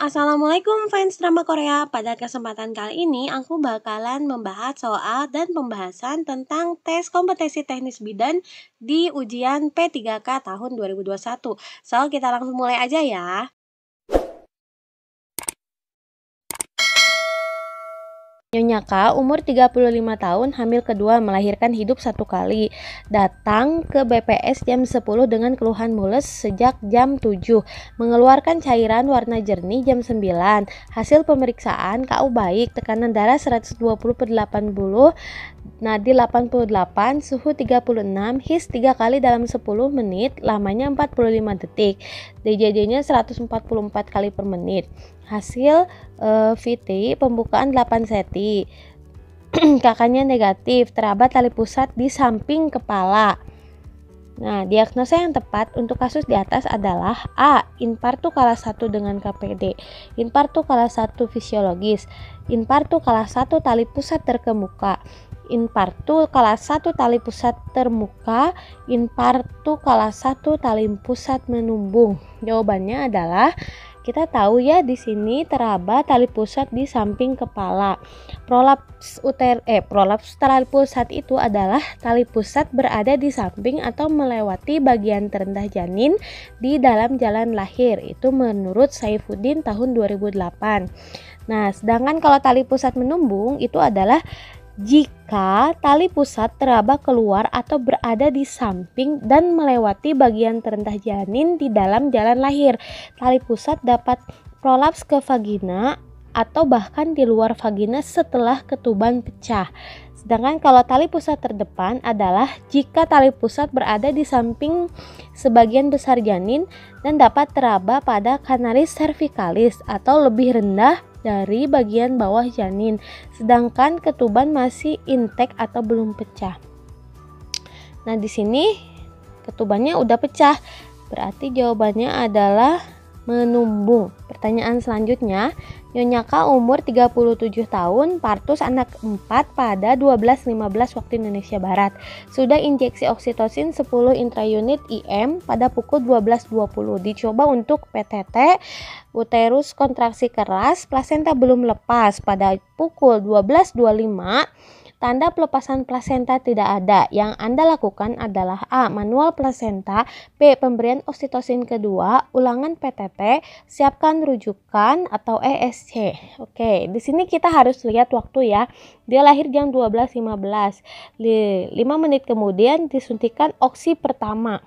Assalamualaikum fans drama Korea. Pada kesempatan kali ini aku bakalan membahas soal dan pembahasan tentang tes kompetensi teknis bidan di ujian P3K tahun 2021. So, kita langsung mulai aja ya. Nyonya K, umur 35 tahun, hamil kedua, melahirkan hidup satu kali. Datang ke BPS jam 10 dengan keluhan mules sejak jam 7. Mengeluarkan cairan warna jernih jam 9. Hasil pemeriksaan KU baik, tekanan darah 120/80, nadi 88, suhu 36, his 3 kali dalam 10 menit, lamanya 45 detik. DJJ-nya 144 kali per menit. Hasil VT pembukaan 8 seti. Kakaknya negatif, teraba tali pusat di samping kepala. Nah, diagnosa yang tepat untuk kasus di atas adalah A. Infartu kelas 1 dengan KPD, infartu kelas 1 fisiologis, infartu kelas 1 tali pusat terkemuka, infartu kelas 1 tali pusat termuka, infartu kelas 1 tali pusat menumbung. Jawabannya adalah kita tahu ya di sini teraba tali pusat di samping kepala. Prolaps tali pusat itu adalah tali pusat berada di samping atau melewati bagian terendah janin di dalam jalan lahir. Itu menurut Saifuddin tahun 2008. Nah, sedangkan kalau tali pusat menumbung itu adalah jika tali pusat teraba keluar atau berada di samping dan melewati bagian terendah janin di dalam jalan lahir. Tali pusat dapat prolaps ke vagina atau bahkan di luar vagina setelah ketuban pecah. Sedangkan kalau tali pusat terdepan adalah jika tali pusat berada di samping sebagian besar janin dan dapat teraba pada kanalis cervicalis atau lebih rendah dari bagian bawah janin, sedangkan ketuban masih intek atau belum pecah. Nah, di sini ketubannya udah pecah, berarti jawabannya adalah menumbung. Pertanyaan selanjutnya, Nyonya K umur 37 tahun, partus anak 4 pada 12.15 waktu Indonesia Barat. Sudah injeksi oksitosin 10 intraunit IM pada pukul 12.20. Dicoba untuk PTT, uterus kontraksi keras, plasenta belum lepas pada pukul 12.25. Tanda pelepasan plasenta tidak ada. Yang Anda lakukan adalah A. Manual plasenta, B. Pemberian oksitosin kedua, ulangan PTT, siapkan rujukan atau ESC. Oke, di sini kita harus lihat waktu ya. Dia lahir jam 12.15. 5 menit kemudian disuntikan oksi pertama.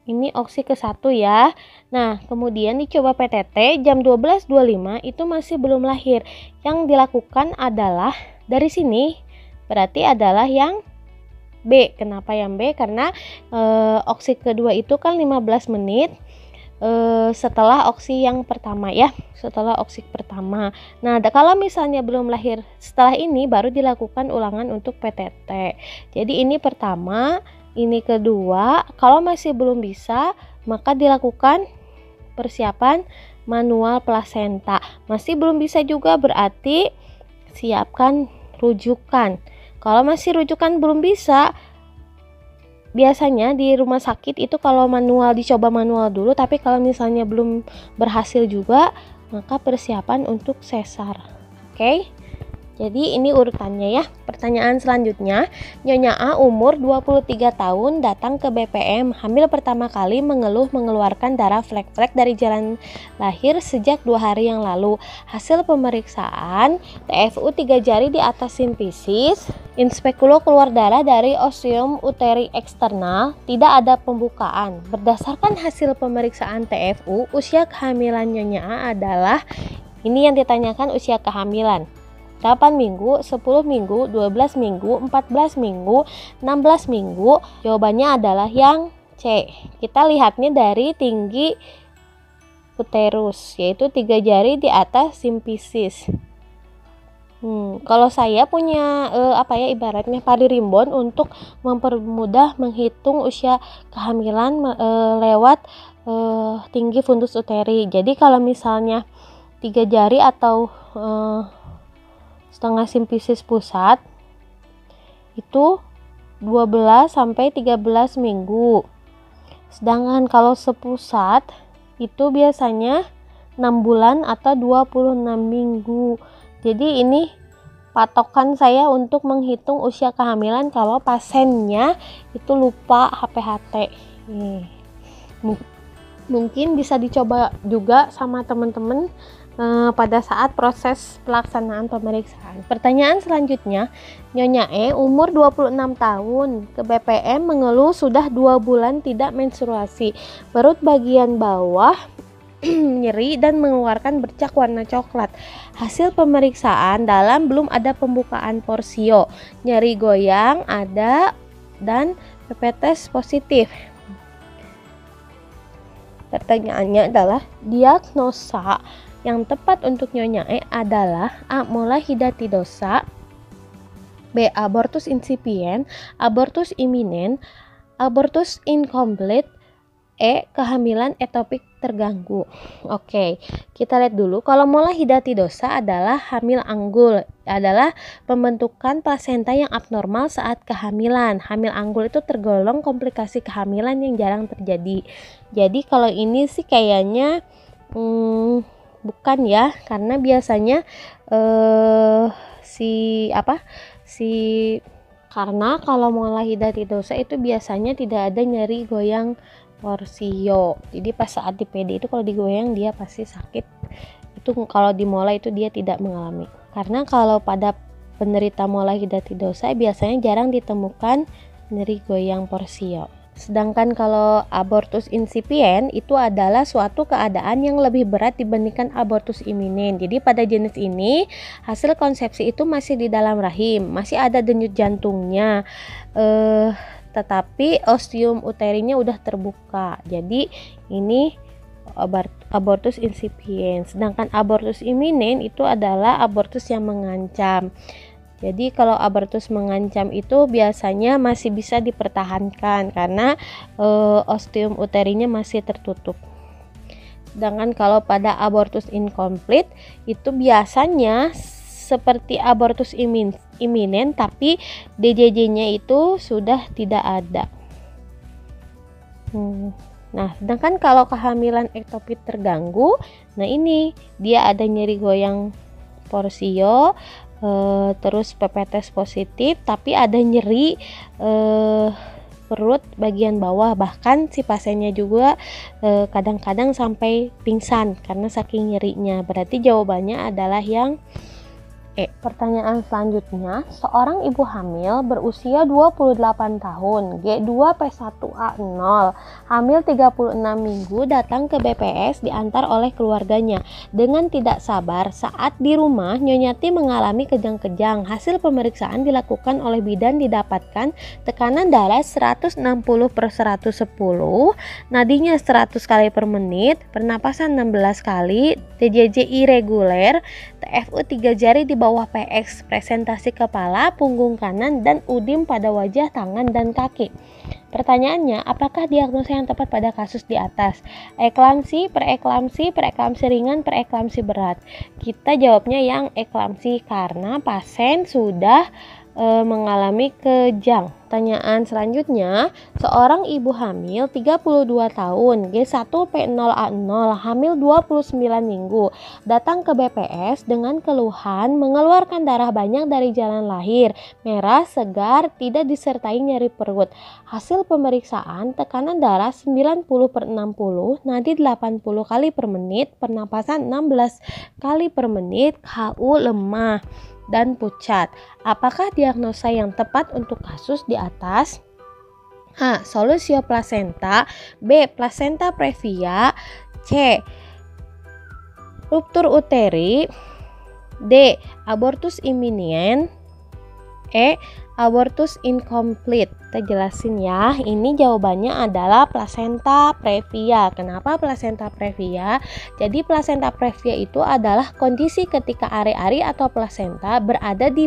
Ini oksi ke-1 ya. Nah, kemudian dicoba PTT jam 12.25 itu masih belum lahir. Yang dilakukan adalah dari sini berarti adalah yang B. Kenapa yang B? Karena oksi kedua itu kan 15 menit setelah oksi yang pertama ya. Setelah oksi pertama. Nah, kalau misalnya belum lahir setelah ini baru dilakukan ulangan untuk PTT. Jadi ini pertama, ini kedua. Kalau masih belum bisa, maka dilakukan persiapan manual plasenta. Masih belum bisa juga berarti siapkan rujukan. Kalau masih rujukan belum bisa, biasanya di rumah sakit itu kalau manual dicoba manual dulu, tapi kalau misalnya belum berhasil juga, maka persiapan untuk sesar. Oke? Jadi ini urutannya ya. Pertanyaan selanjutnya, Nyonya A umur 23 tahun datang ke BPM, hamil pertama kali mengeluarkan darah flek-flek dari jalan lahir sejak 2 hari yang lalu. Hasil pemeriksaan TFU 3 jari di atas simfisis, inspekulo keluar darah dari ostium uteri eksternal, tidak ada pembukaan. Berdasarkan hasil pemeriksaan TFU, usia kehamilan Nyonya A adalah, ini yang ditanyakan usia kehamilan. 8 minggu, 10 minggu, 12 minggu, 14 minggu, 16 minggu. Jawabannya adalah yang C. Kita lihatnya dari tinggi uterus, yaitu 3 jari di atas simfisis. Kalau saya punya ibaratnya pari rimbon untuk mempermudah menghitung usia kehamilan lewat tinggi fundus uteri. Jadi kalau misalnya 3 jari atau setengah simfisis pusat itu 12 sampai 13 minggu. Sedangkan kalau sepusat itu biasanya 6 bulan atau 26 minggu. Jadi ini patokan saya untuk menghitung usia kehamilan kalau pasiennya itu lupa HPHT. Mungkin bisa dicoba juga sama teman-teman pada saat proses pelaksanaan pemeriksaan. Pertanyaan selanjutnya, Nyonya E umur 26 tahun, ke BPM mengeluh sudah 2 bulan tidak menstruasi. Perut bagian bawah nyeri dan mengeluarkan bercak warna coklat. Hasil pemeriksaan dalam belum ada pembukaan porsio. Nyeri goyang ada dan PPT positif. Pertanyaannya adalah diagnosa yang tepat untuk Nyonya E adalah A. Molahidatidosa, B. Abortus insipient, abortus iminen, abortus incomplete, E. Kehamilan etopik terganggu. Oke, kita lihat dulu. Kalau molahidatidosa adalah hamil anggul, adalah pembentukan plasenta yang abnormal saat kehamilan. Hamil anggul itu tergolong komplikasi kehamilan yang jarang terjadi. Jadi kalau ini sih kayaknya bukan ya, karena biasanya karena kalau molahidatidosa itu biasanya tidak ada nyeri goyang porsio. Jadi pas saat di PD itu kalau digoyang dia pasti sakit. Itu kalau di mola itu dia tidak mengalami. Karena kalau pada penderita molahidatidosa biasanya jarang ditemukan nyeri goyang porsio. Sedangkan kalau abortus insipient itu adalah suatu keadaan yang lebih berat dibandingkan abortus iminen. Jadi pada jenis ini hasil konsepsi itu masih di dalam rahim, masih ada denyut jantungnya, tetapi ostium uterinya udah terbuka. Jadi ini abortus insipient. Sedangkan abortus iminen itu adalah abortus yang mengancam. Jadi kalau abortus mengancam itu biasanya masih bisa dipertahankan karena ostium uterinya masih tertutup. Sedangkan kalau pada abortus incomplete itu biasanya seperti abortus iminen tapi DJJ-nya itu sudah tidak ada. Nah, sedangkan kalau kehamilan ektopik terganggu, nah ini dia ada nyeri goyang porsio, terus PPT positif, tapi ada nyeri perut bagian bawah, bahkan si pasiennya juga kadang-kadang sampai pingsan karena saking nyerinya. Berarti jawabannya adalah yang E. Pertanyaan selanjutnya, seorang ibu hamil berusia 28 tahun, G2P1A0, hamil 36 minggu datang ke BPS diantar oleh keluarganya. Dengan tidak sabar, saat di rumah Nyonyati mengalami kejang-kejang. Hasil pemeriksaan dilakukan oleh bidan didapatkan tekanan darah 160/110, nadinya 100 kali per menit, pernapasan 16 kali, TJJ irreguler, TFU 3 jari di bawah PX, presentasi kepala, punggung kanan, dan udim pada wajah, tangan, dan kaki. Pertanyaannya, apakah diagnosa yang tepat pada kasus di atas? Eklamsi, preeklamsi ringan, preeklamsi berat. Kita jawabnya yang eklamsi karena pasien sudah mengalami kejang. Pertanyaan selanjutnya, seorang ibu hamil 32 tahun, G1P0A0, hamil 29 minggu, datang ke BPS dengan keluhan mengeluarkan darah banyak dari jalan lahir, merah, segar, tidak disertai nyeri perut. Hasil pemeriksaan tekanan darah 90/60, nadi 80 kali per menit, pernapasan 16 kali per menit, KU lemah dan pucat. Apakah diagnosa yang tepat untuk kasus di atas? A. Solusio plasenta, B. Plasenta previa, C. Ruptur uteri, D. Abortus imminent, E. Abortus incomplete. Kita jelasin ya. Ini jawabannya adalah plasenta previa. Kenapa plasenta previa? Jadi plasenta previa itu adalah kondisi ketika ari-ari atau plasenta berada di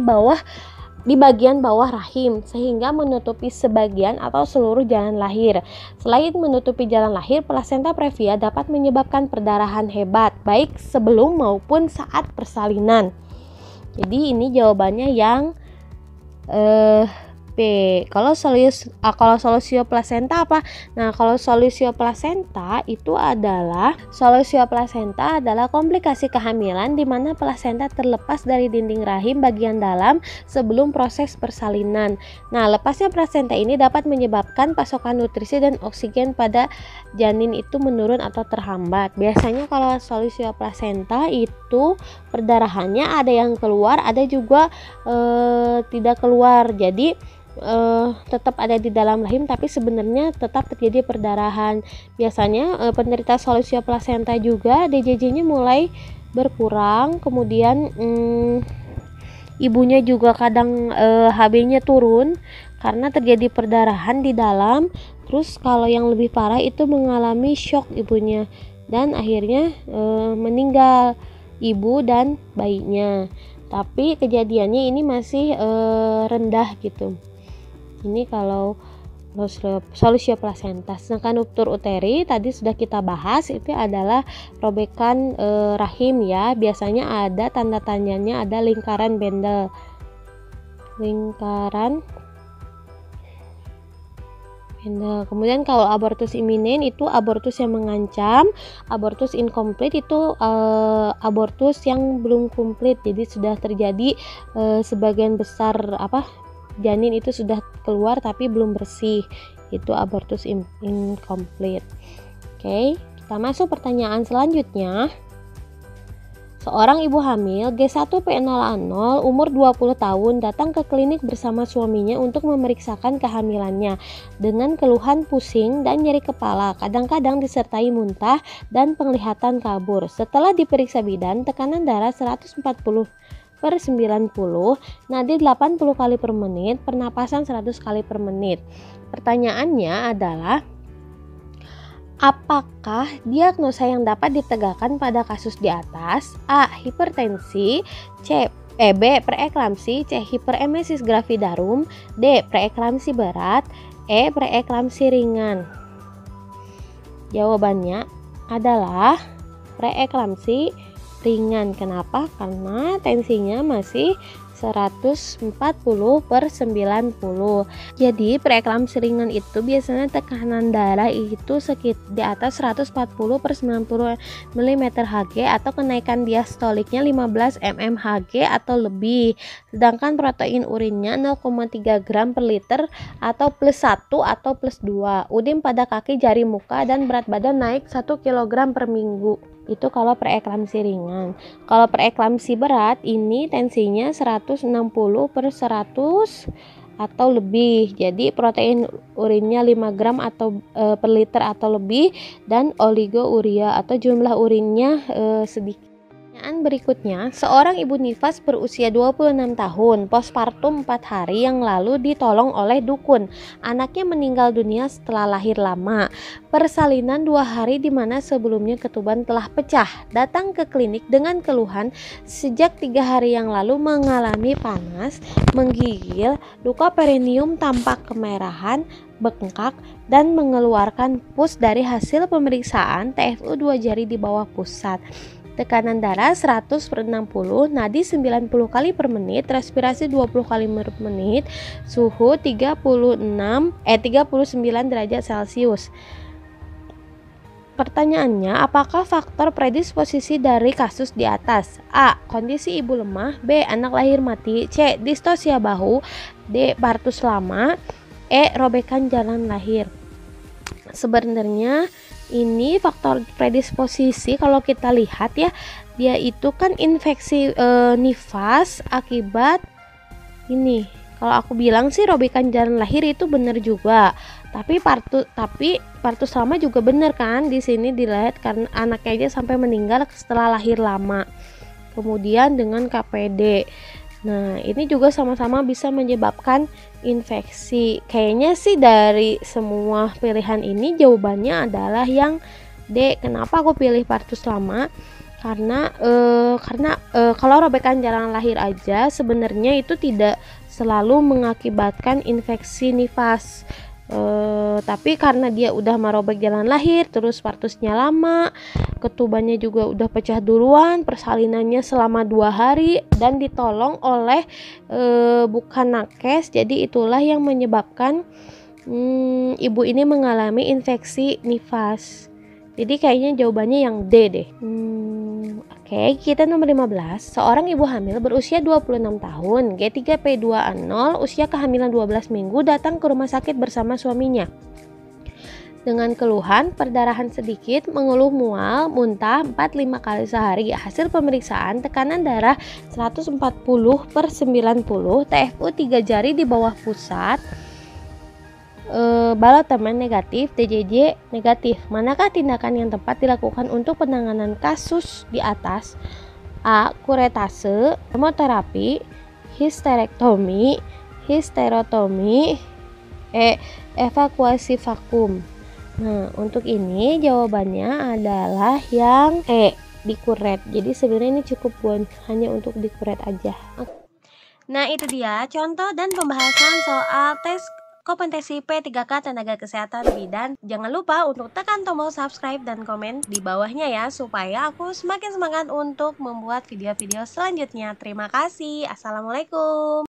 bagian bawah rahim sehingga menutupi sebagian atau seluruh jalan lahir. Selain menutupi jalan lahir, plasenta previa dapat menyebabkan perdarahan hebat baik sebelum maupun saat persalinan. Jadi ini jawabannya yang B. Kalau solusio plasenta apa? Nah, kalau solusio plasenta adalah komplikasi kehamilan di mana plasenta terlepas dari dinding rahim bagian dalam sebelum proses persalinan. Nah, lepasnya plasenta ini dapat menyebabkan pasokan nutrisi dan oksigen pada janin itu menurun atau terhambat. Biasanya kalau solusio plasenta itu perdarahannya ada yang keluar, ada juga tidak keluar. Jadi tetap ada di dalam rahim tapi sebenarnya tetap terjadi perdarahan. Biasanya penderita solusio plasenta juga DJJ-nya mulai berkurang, kemudian ibunya juga kadang HB-nya turun karena terjadi perdarahan di dalam. Terus kalau yang lebih parah itu mengalami shock ibunya dan akhirnya meninggal ibu dan bayinya. Tapi kejadiannya ini masih rendah gitu. Ini kalau solusio plasenta. Sedangkan ruptur uteri tadi sudah kita bahas, itu adalah robekan rahim ya. Biasanya ada tanda tanyanya, ada lingkaran Bendel. Kemudian kalau abortus iminen itu abortus yang mengancam, abortus incomplete itu abortus yang belum komplit, jadi sudah terjadi sebagian besar janin itu sudah keluar tapi belum bersih, itu abortus incomplete. Oke, kita masuk pertanyaan selanjutnya. Seorang ibu hamil G1P0A0 umur 20 tahun datang ke klinik bersama suaminya untuk memeriksakan kehamilannya dengan keluhan pusing dan nyeri kepala, kadang-kadang disertai muntah dan penglihatan kabur. Setelah diperiksa bidan, tekanan darah 140/90, nadi 80 kali per menit, pernapasan 100 kali per menit. Pertanyaannya adalah, apakah diagnosa yang dapat ditegakkan pada kasus di atas? A. Hipertensi, B. Preeklamsi, C. Hiperemesis gravidarum, D. Preeklamsi berat, E. Preeklamsi ringan. Jawabannya adalah preeklamsi ringan. Kenapa? Karena tensinya masih 140/90. Jadi preeklamsi ringan itu biasanya tekanan darah itu di atas 140/90 mm Hg atau kenaikan diastoliknya 15 mm Hg atau lebih. Sedangkan protein urinnya 0,3 gram per liter atau +1 atau +2. Udim pada kaki jari muka dan berat badan naik 1 kg per minggu. Itu kalau preeklamsi ringan. Kalau preeklamsi berat ini tensinya 160/100 atau lebih. Jadi protein urinnya 5 gram atau per liter atau lebih dan oligouria atau jumlah urinnya sedikit. Pertanyaan berikutnya, seorang ibu nifas berusia 26 tahun, postpartum 4 hari yang lalu ditolong oleh dukun. Anaknya meninggal dunia setelah lahir lama. Persalinan 2 hari di mana sebelumnya ketuban telah pecah. Datang ke klinik dengan keluhan sejak 3 hari yang lalu mengalami panas, menggigil, luka perineum tampak kemerahan, bengkak, dan mengeluarkan pus dari hasil pemeriksaan TFU 2 jari di bawah pusat. Tekanan darah 100/60, nadi 90 kali per menit, respirasi 20 kali per menit, suhu 39 derajat Celcius. Pertanyaannya, apakah faktor predisposisi dari kasus di atas? A. Kondisi ibu lemah, B. Anak lahir mati, C. Distosia bahu, D. Partus lama, E. Robekan jalan lahir. Sebenarnya ini faktor predisposisi kalau kita lihat ya, dia itu kan infeksi nifas akibat ini. Kalau aku bilang sih robekan jalan lahir itu benar juga, tapi partus lama juga benar kan, di sini dilihat karena anaknya aja sampai meninggal setelah lahir lama. Kemudian dengan KPD. Nah, ini juga sama-sama bisa menyebabkan infeksi. Kayaknya sih dari semua pilihan ini jawabannya adalah yang D. Kenapa aku pilih partus lama? Karena kalau robekan jalan lahir aja sebenarnya itu tidak selalu mengakibatkan infeksi nifas. Tapi karena dia udah merobek jalan lahir, terus partusnya lama, ketubannya juga udah pecah duluan, persalinannya selama 2 hari dan ditolong oleh bukan nakes. Jadi itulah yang menyebabkan ibu ini mengalami infeksi nifas. Jadi kayaknya jawabannya yang D deh. Oke, kita nomor 15. Seorang ibu hamil berusia 26 tahun, G3P2A0, usia kehamilan 12 minggu, datang ke rumah sakit bersama suaminya. Dengan keluhan perdarahan sedikit, mengeluh mual, muntah 4-5 kali sehari. Hasil pemeriksaan tekanan darah 140/90, TFU 3 jari di bawah pusat, balat teman negatif, TJJ negatif. Manakah tindakan yang tepat dilakukan untuk penanganan kasus di atas? A. Kuretase, kemoterapi, histerektomi, histerotomi, evakuasi vakum. Nah, untuk ini jawabannya adalah yang E, dikuret. Jadi sebenarnya ini cukup hanya untuk dikuret aja. Nah, itu dia contoh dan pembahasan soal tes kompetensi P3K Tenaga Kesehatan Bidan. Jangan lupa untuk tekan tombol subscribe dan komen di bawahnya ya, supaya aku semakin semangat untuk membuat video-video selanjutnya. Terima kasih. Assalamualaikum.